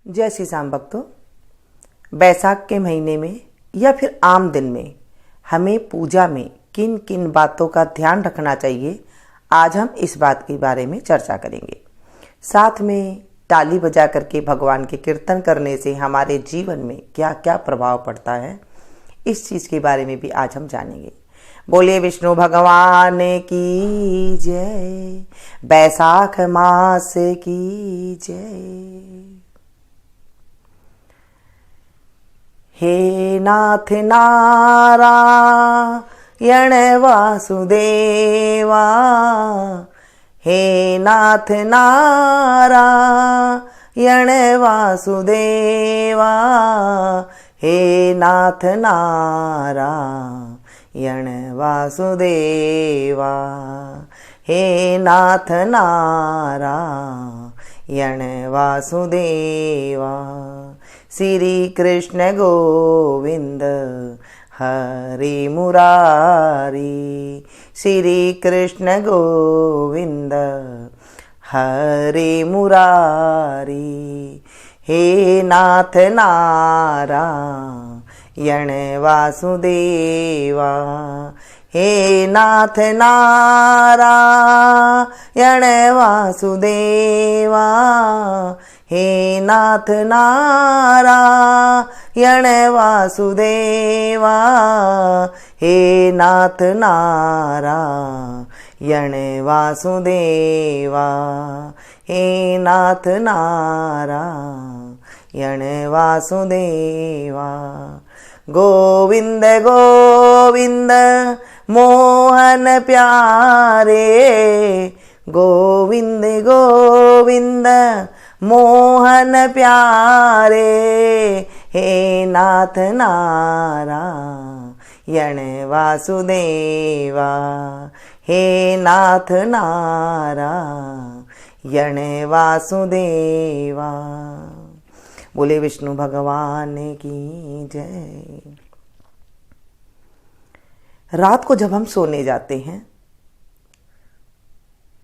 जय श्री राम भक्तों। बैसाख के महीने में या फिर आम दिन में हमें पूजा में किन किन बातों का ध्यान रखना चाहिए, आज हम इस बात के बारे में चर्चा करेंगे। साथ में ताली बजा करके भगवान के कीर्तन करने से हमारे जीवन में क्या क्या प्रभाव पड़ता है, इस चीज़ के बारे में भी आज हम जानेंगे। बोलिए विष्णु भगवान की जय, बैसाख मास की जय। हे नाथ नारायण वासुदेवा, हे नाथ नारायण वासुदेवा, हे नाथ नारायण वासुदेवा, हे नाथ नारायण वासुदेवा। श्री कृष्ण गोविंद हरि मुरारी, श्री कृष्ण गोविंद हरि मुरारी। हे नाथ नारायण वासुदेवा, हे नाथ नारायण वासुदेवा, हे नाथ नारायण वासुदेवा, हे नाथ नारायण वासुदेवा, हे नाथ नारायण वासुदेवा। गोविंद गोविंद मोहन प्यारे, गोविंद गोविंद मोहन प्यारे, हे नाथ नारायण वासुदेवा, हे नाथ नारायण वासुदेवा। बोले विष्णु भगवान की जय। रात को जब हम सोने जाते हैं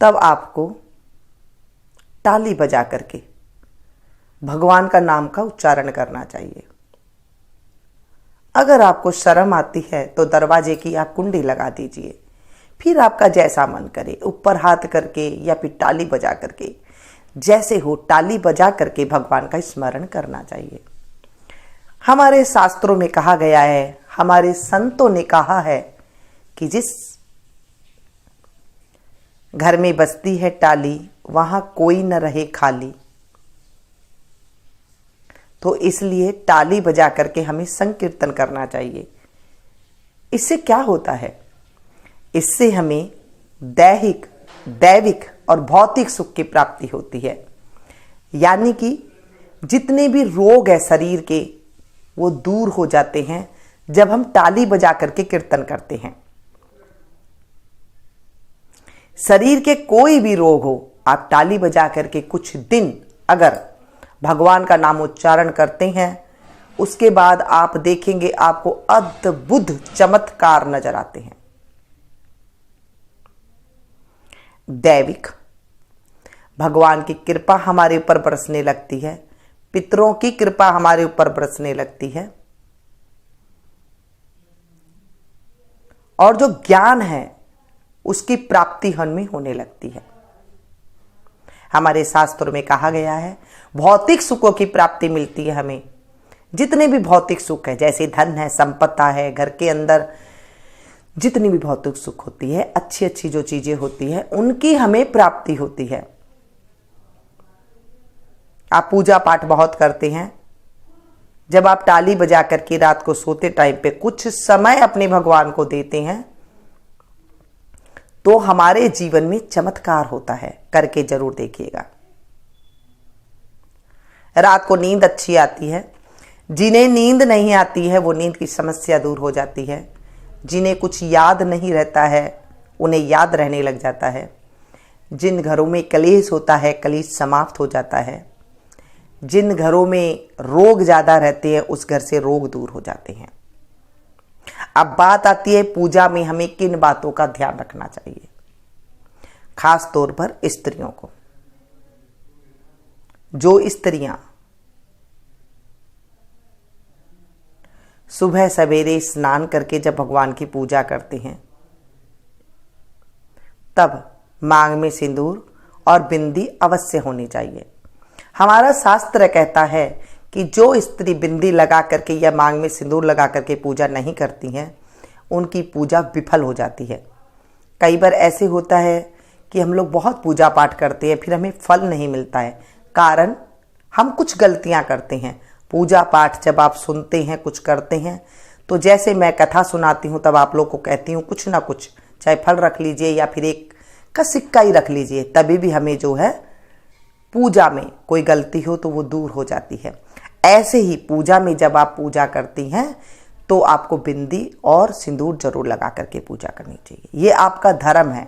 तब आपको ताली बजा करके भगवान का नाम का उच्चारण करना चाहिए। अगर आपको शर्म आती है तो दरवाजे की आप कुंडी लगा दीजिए, फिर आपका जैसा मन करे ऊपर हाथ करके या फिर ताली बजा करके, जैसे हो ताली बजा करके भगवान का स्मरण करना चाहिए। हमारे शास्त्रों में कहा गया है, हमारे संतों ने कहा है कि जिस घर में बजती है ताली वहां कोई न रहे खाली। तो इसलिए ताली बजा करके हमें संकीर्तन करना चाहिए। इससे क्या होता है? इससे हमें दैविक और भौतिक सुख की प्राप्ति होती है। यानी कि जितने भी रोग है शरीर के वो दूर हो जाते हैं जब हम ताली बजा करके कीर्तन करते हैं। शरीर के कोई भी रोग हो, आप ताली बजा करके कुछ दिन अगर भगवान का नाम उच्चारण करते हैं, उसके बाद आप देखेंगे आपको अद्भुत चमत्कार नजर आते हैं। दैविक भगवान की कृपा हमारे ऊपर बरसने लगती है, पितरों की कृपा हमारे ऊपर बरसने लगती है, और जो ज्ञान है उसकी प्राप्ति हमें होने लगती है। हमारे शास्त्रों में कहा गया है भौतिक सुखों की प्राप्ति मिलती है हमें। जितने भी भौतिक सुख है, जैसे धन है, संपत्ता है, घर के अंदर जितनी भी भौतिक सुख होती है, अच्छी अच्छी जो चीजें होती है, उनकी हमें प्राप्ति होती है। आप पूजा पाठ बहुत करते हैं, जब आप ताली बजा करके रात को सोते टाइम पे कुछ समय अपने भगवान को देते हैं तो हमारे जीवन में चमत्कार होता है। करके जरूर देखिएगा। रात को नींद अच्छी आती है। जिन्हें नींद नहीं आती है वो नींद की समस्या दूर हो जाती है। जिन्हें कुछ याद नहीं रहता है उन्हें याद रहने लग जाता है। जिन घरों में कलेश होता है कलेश समाप्त हो जाता है। जिन घरों में रोग ज़्यादा रहते हैं उस घर से रोग दूर हो जाते हैं। अब बात आती है पूजा में हमें किन बातों का ध्यान रखना चाहिए, खास तौर पर स्त्रियों को। जो स्त्रियां सुबह सवेरे स्नान करके जब भगवान की पूजा करते हैं तब मांग में सिंदूर और बिंदी अवश्य होनी चाहिए। हमारा शास्त्र कहता है कि जो स्त्री बिंदी लगा करके या मांग में सिंदूर लगा करके पूजा नहीं करती हैं उनकी पूजा विफल हो जाती है। कई बार ऐसे होता है कि हम लोग बहुत पूजा पाठ करते हैं फिर हमें फल नहीं मिलता है, कारण हम कुछ गलतियां करते हैं। पूजा पाठ जब आप सुनते हैं कुछ करते हैं तो जैसे मैं कथा सुनाती हूँ तब आप लोग को कहती हूँ कुछ ना कुछ, चाहे फल रख लीजिए या फिर एक का सिक्का ही रख लीजिए, तभी भी हमें जो है पूजा में कोई गलती हो तो वो दूर हो जाती है। ऐसे ही पूजा में जब आप पूजा करती हैं तो आपको बिंदी और सिंदूर जरूर लगा करके पूजा करनी चाहिए। ये आपका धर्म है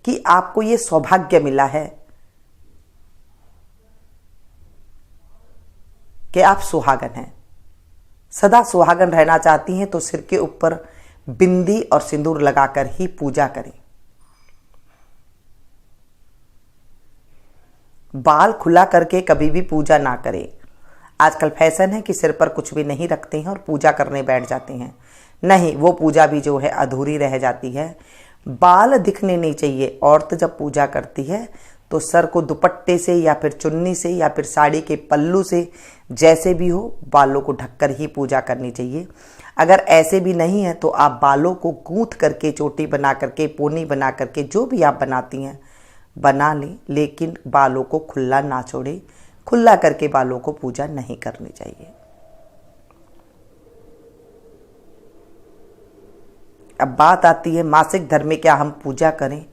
कि आपको ये सौभाग्य मिला है कि आप सुहागन हैं। सदा सुहागन रहना चाहती हैं तो सिर के ऊपर बिंदी और सिंदूर लगाकर ही पूजा करें। बाल खुला करके कभी भी पूजा ना करें। आजकल फैशन है कि सिर पर कुछ भी नहीं रखते हैं और पूजा करने बैठ जाते हैं। नहीं, वो पूजा भी जो है अधूरी रह जाती है। बाल दिखने नहीं चाहिए। औरत जब पूजा करती है तो सर को दुपट्टे से या फिर चुन्नी से या फिर साड़ी के पल्लू से, जैसे भी हो, बालों को ढककर ही पूजा करनी चाहिए। अगर ऐसे भी नहीं है तो आप बालों को गूंथ करके, चोटी बना करके, पोनी बना करके, जो भी आप बनाती हैं बना लें, लेकिन बालों को खुला ना छोड़े। खुला करके बालों को पूजा नहीं करनी चाहिए। अब बात आती है मासिक धर्म में क्या हम पूजा करें?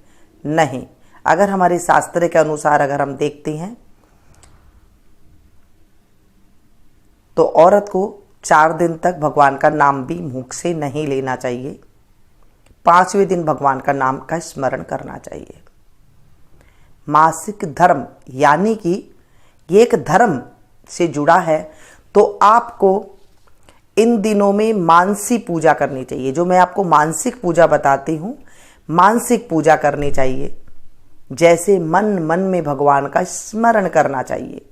नहीं। अगर हमारे शास्त्र के अनुसार अगर हम देखते हैं तो औरत को 4 दिन तक भगवान का नाम भी मुख से नहीं लेना चाहिए। 5वें दिन भगवान का नाम का स्मरण करना चाहिए। मासिक धर्म यानी कि ये एक धर्म से जुड़ा है तो आपको इन दिनों में मानसिक पूजा करनी चाहिए। जो मैं आपको मानसिक पूजा बताती हूँ, मानसिक पूजा करनी चाहिए। जैसे मन मन में भगवान का स्मरण करना चाहिए।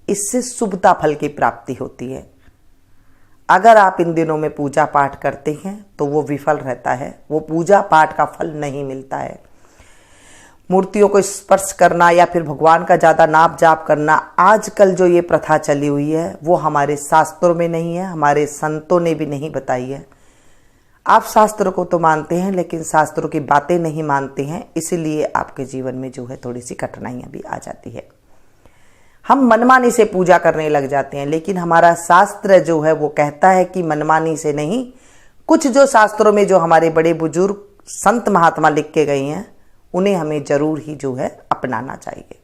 इससे शुभता फल की प्राप्ति होती है। अगर आप इन दिनों में पूजा पाठ करते हैं तो वो विफल रहता है, वो पूजा पाठ का फल नहीं मिलता है। मूर्तियों को स्पर्श करना या फिर भगवान का ज़्यादा नाम जाप करना, आजकल जो ये प्रथा चली हुई है वो हमारे शास्त्रों में नहीं है, हमारे संतों ने भी नहीं बताई है। आप शास्त्र को तो मानते हैं लेकिन शास्त्रों की बातें नहीं मानते हैं, इसलिए आपके जीवन में जो है थोड़ी सी कठिनाइयाँ भी आ जाती है। हम मनमानी से पूजा करने लग जाते हैं, लेकिन हमारा शास्त्र जो है वो कहता है कि मनमानी से नहीं। कुछ जो शास्त्रों में जो हमारे बड़े बुजुर्ग संत महात्मा लिख के गए हैं उन्हें हमें जरूर ही जो है अपनाना चाहिए।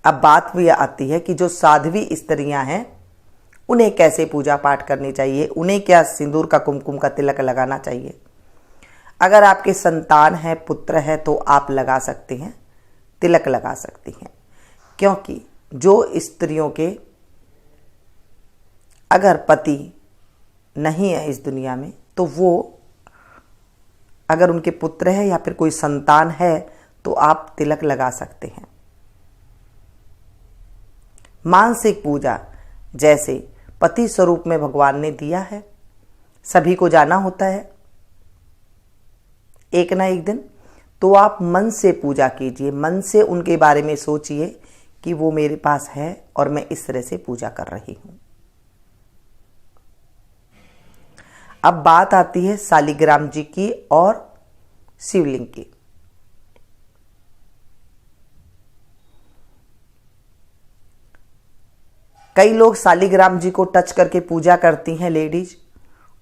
अब बात भी आती है कि जो साध्वी स्त्रियां हैं उन्हें कैसे पूजा पाठ करनी चाहिए, उन्हें क्या सिंदूर का कुमकुम का तिलक लगाना चाहिए। अगर आपके संतान है, पुत्र है, तो आप लगा सकते हैं, तिलक लगा सकती हैं। क्योंकि जो स्त्रियों के अगर पति नहीं है इस दुनिया में तो वो, अगर उनके पुत्र है या फिर कोई संतान है तो आप तिलक लगा सकते हैं। मानसिक पूजा जैसे पति स्वरूप में भगवान ने दिया है, सभी को जाना होता है एक ना एक दिन, तो आप मन से पूजा कीजिए। मन से उनके बारे में सोचिए कि वो मेरे पास है और मैं इस तरह से पूजा कर रही हूं। अब बात आती है शालिग्राम जी की और शिवलिंग की। कई लोग शालिग्राम जी को टच करके पूजा करती हैं लेडीज,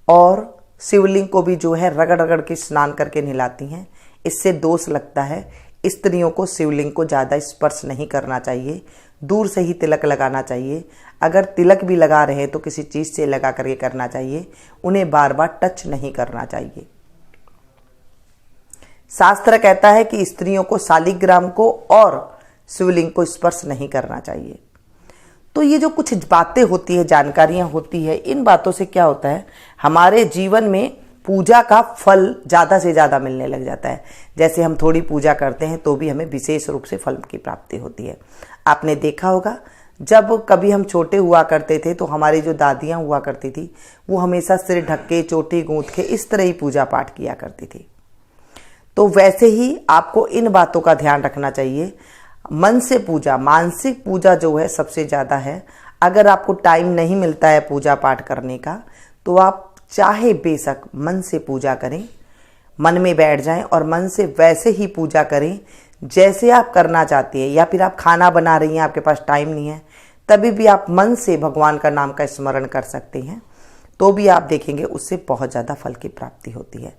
और शिवलिंग को भी जो है रगड़ रगड़ के स्नान करके नहलाती हैं। इससे दोष लगता है। स्त्रियों को शिवलिंग को ज़्यादा स्पर्श नहीं करना चाहिए, दूर से ही तिलक लगाना चाहिए। अगर तिलक भी लगा रहे हैं तो किसी चीज़ से लगा करके करना चाहिए, उन्हें बार बार टच नहीं करना चाहिए। शास्त्र कहता है कि स्त्रियों को शालिग्राम को और शिवलिंग को स्पर्श नहीं करना चाहिए। तो ये जो कुछ बातें होती है, जानकारियां होती है, इन बातों से क्या होता है, हमारे जीवन में पूजा का फल ज़्यादा से ज़्यादा मिलने लग जाता है। जैसे हम थोड़ी पूजा करते हैं तो भी हमें विशेष रूप से फल की प्राप्ति होती है। आपने देखा होगा जब कभी हम छोटे हुआ करते थे तो हमारी जो दादियाँ हुआ करती थी वो हमेशा सिर ढक के, चोटी गूंथ के इस तरह ही पूजा पाठ किया करती थी। तो वैसे ही आपको इन बातों का ध्यान रखना चाहिए। मन से पूजा, मानसिक पूजा जो है सबसे ज़्यादा है। अगर आपको टाइम नहीं मिलता है पूजा पाठ करने का तो आप चाहे बेशक मन से पूजा करें, मन में बैठ जाएं और मन से वैसे ही पूजा करें जैसे आप करना चाहती हैं। या फिर आप खाना बना रही हैं, आपके पास टाइम नहीं है, तभी भी आप मन से भगवान का नाम का स्मरण कर सकते हैं, तो भी आप देखेंगे उससे बहुत ज़्यादा फल की प्राप्ति होती है।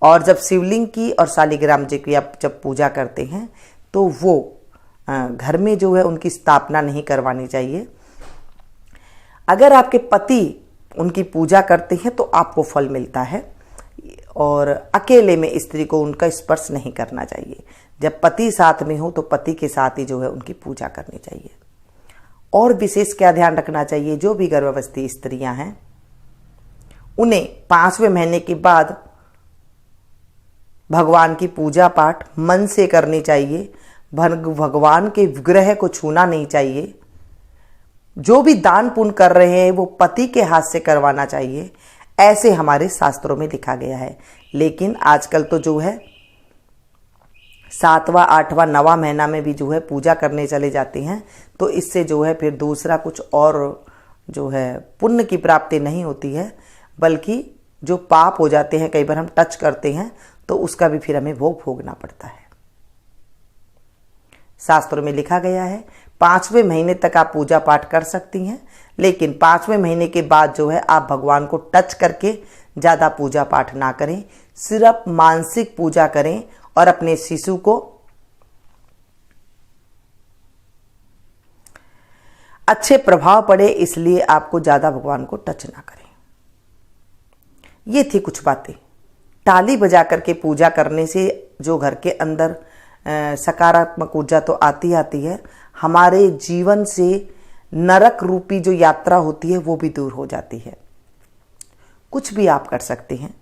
और जब शिवलिंग की और शालिग्राम जी की आप जब पूजा करते हैं तो वो घर में जो है उनकी स्थापना नहीं करवानी चाहिए। अगर आपके पति उनकी पूजा करते हैं तो आपको फल मिलता है, और अकेले में स्त्री को उनका स्पर्श नहीं करना चाहिए। जब पति साथ में हो तो पति के साथ ही जो है उनकी पूजा करनी चाहिए। और विशेष क्या ध्यान रखना चाहिए, जो भी गर्भवती स्त्रियां हैं उन्हें 5वें महीने के बाद भगवान की पूजा पाठ मन से करनी चाहिए। भगवान के विग्रह को छूना नहीं चाहिए। जो भी दान पुण्य कर रहे हैं वो पति के हाथ से करवाना चाहिए, ऐसे हमारे शास्त्रों में लिखा गया है। लेकिन आजकल तो जो है 7वां 8वां 9वां महीना में भी जो है पूजा करने चले जाते हैं, तो इससे जो है फिर दूसरा कुछ और जो है पुण्य की प्राप्ति नहीं होती है, बल्कि जो पाप हो जाते हैं, कई बार हम टच करते हैं तो उसका भी फिर हमें भोग भोगना पड़ता है। शास्त्रों में लिखा गया है 5वें महीने तक आप पूजा पाठ कर सकती हैं, लेकिन 5वें महीने के बाद जो है आप भगवान को टच करके ज़्यादा पूजा पाठ ना करें, सिर्फ मानसिक पूजा करें और अपने शिशु को अच्छे प्रभाव पड़े इसलिए आपको ज़्यादा भगवान को टच ना करें। ये थी कुछ बातें। ताली बजा करके पूजा करने से जो घर के अंदर सकारात्मक ऊर्जा तो आती है, हमारे जीवन से नरक रूपी जो यात्रा होती है वो भी दूर हो जाती है। कुछ भी आप कर सकते हैं।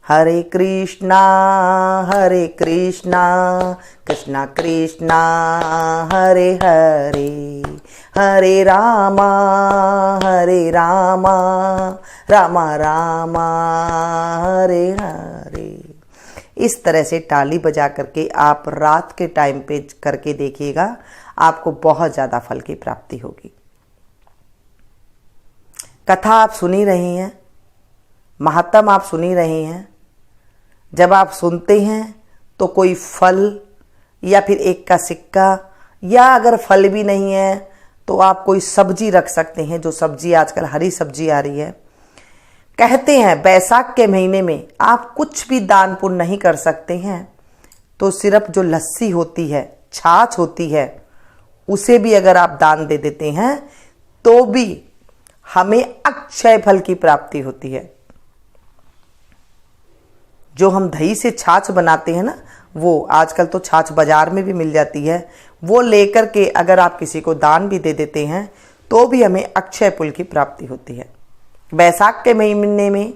हरे कृष्णा कृष्णा कृष्णा हरे हरे, हरे रामा रामा रामा हरे हरे। इस तरह से ताली बजा करके आप रात के टाइम पे करके देखिएगा, आपको बहुत ज़्यादा फल की प्राप्ति होगी। कथा आप सुनी रही हैं, महात्म आप सुनी रही हैं। जब आप सुनते हैं तो कोई फल या फिर एक का सिक्का, या अगर फल भी नहीं है तो आप कोई सब्जी रख सकते हैं। जो सब्जी आजकल हरी सब्जी आ रही है, कहते हैं बैसाख के महीने में आप कुछ भी दान पुण्य नहीं कर सकते हैं, तो सिर्फ जो लस्सी होती है, छाछ होती है, उसे भी अगर आप दान दे देते हैं तो भी हमें अक्षय फल की प्राप्ति होती है। जो हम दही से छाछ बनाते हैं ना, वो आजकल तो छाछ बाजार में भी मिल जाती है, वो लेकर के अगर आप किसी को दान भी दे देते हैं तो भी हमें अक्षय फल की प्राप्ति होती है। बैसाख के महीने में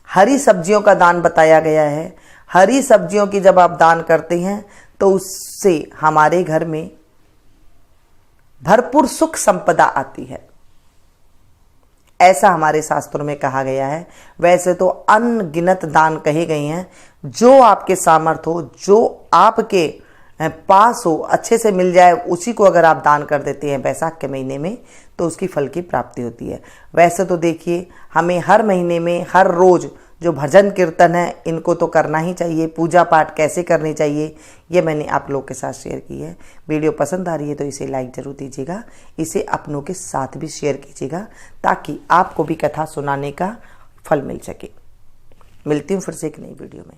हरी सब्जियों का दान बताया गया है। हरी सब्जियों की जब आप दान करते हैं तो उससे हमारे घर में भरपूर सुख संपदा आती है, ऐसा हमारे शास्त्रों में कहा गया है। वैसे तो अनगिनत दान कहे गए हैं, जो आपके सामर्थ्य हो, जो आपके पास हो, अच्छे से मिल जाए, उसी को अगर आप दान कर देते हैं बैसाख के महीने में तो उसकी फल की प्राप्ति होती है। वैसे तो देखिए, हमें हर महीने में हर रोज़ जो भजन कीर्तन है इनको तो करना ही चाहिए। पूजा पाठ कैसे करनी चाहिए ये मैंने आप लोग के साथ शेयर की है। वीडियो पसंद आ रही है तो इसे लाइक ज़रूर दीजिएगा, इसे अपनों के साथ भी शेयर कीजिएगा ताकि आपको भी कथा सुनाने का फल मिल सके। मिलती हूँ फिर से एक नई वीडियो में।